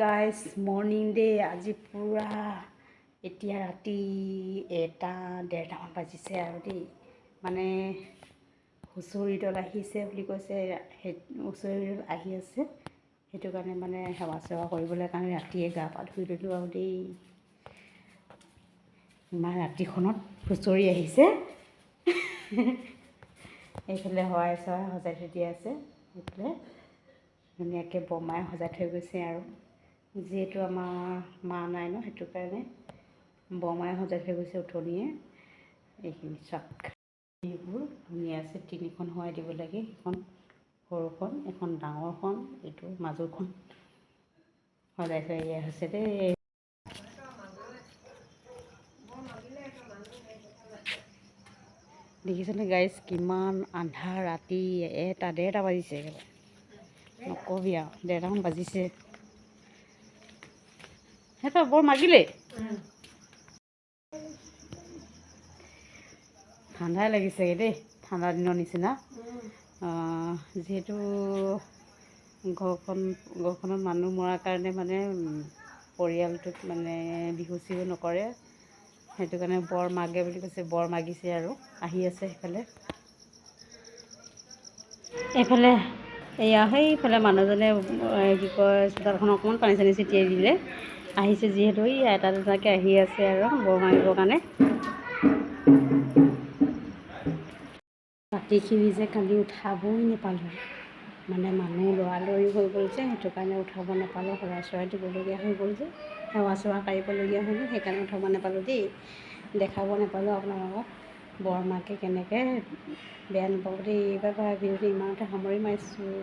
Guys morning day আজি পূৰা এতিয়া ৰাতি 1:30মান বাজিছে আৰু দেই মানে হুঁচৰি দল আহিছে বুলি কৈছে সেই হুঁচৰি দল আহি আছে সেইটো কাৰণে মানে সেৱা চেৱা কৰিবলৈ কাৰণে ৰাতিয়ে গা পা ধুই ল'লোঁ আৰু দেই ইমান ৰাতিখনত হুঁচৰি আহিছে এইফালে শৰাই চৰাই সজাই থৈ দিয়া আছে এইফালে ধুনীয়াকৈ বমাই সজাই থৈ গৈছে আৰু যিহেতু আমাৰ মা নাই ন সেইটো কাৰণে বমাই সজাই থৈ গৈছে উঠনিয়ে এইখিনি চাক এইবোৰ ধুনীয়া আছে তিনিখন শৰাই দিব লাগে সেইখন সৰুখন এখন ডাঙৰখন এইটো মাজুখন সজাই থৈ দিয়া হৈছে দেই দেখিছেনে গাইজ কিমান আন্ধাৰ ৰাতি 1:30 বাজিছে একেবাৰে নকবি আৰু 1:30মান বাজিছে সিহঁতৰ বৰ মাগিলেই ঠাণ্ডাই লাগিছেগৈ দেই ঠাণ্ডা দিনৰ নিচিনা যিহেতু ঘৰখনত মানুহ মৰাৰ কাৰণে মানে পৰিয়ালটোত মানে বিহু চিহু নকৰে সেইটো কাৰণে বৰ মাগে বুলি কৈছে বৰ মাগিছে আৰু আহি আছে এইফালে এয়া সেইফালে মানুহজনে কি কয় চোতালখন অকণমান পানী চানী ছটিয়াই দিলে আহিছে যিহেতু এই এটা দুটাকৈ আহি আছে আৰু বৰ মাৰিবৰ কাৰণে ৰাতিখিনি যে কালি উঠাবই নাপালোঁ মানে মানুহ লৰালৰি হৈ গ'ল যে সেইটো কাৰণে উঠাব নাপালোঁ শৰাই চৰাই দিবলগীয়া হৈ গ'ল যে সেৱা চেৱা কাঢ়িবলগীয়া হ'ল সেইকাৰণে উঠাব নাপালোঁ দেই দেখাব নাপালোঁ আপোনালোকক বৰ মাকে কেনেকৈ বেয়া নাপাব দেই এইবাৰ বিহুটো ইমানতে সামৰি মাৰিছোঁ।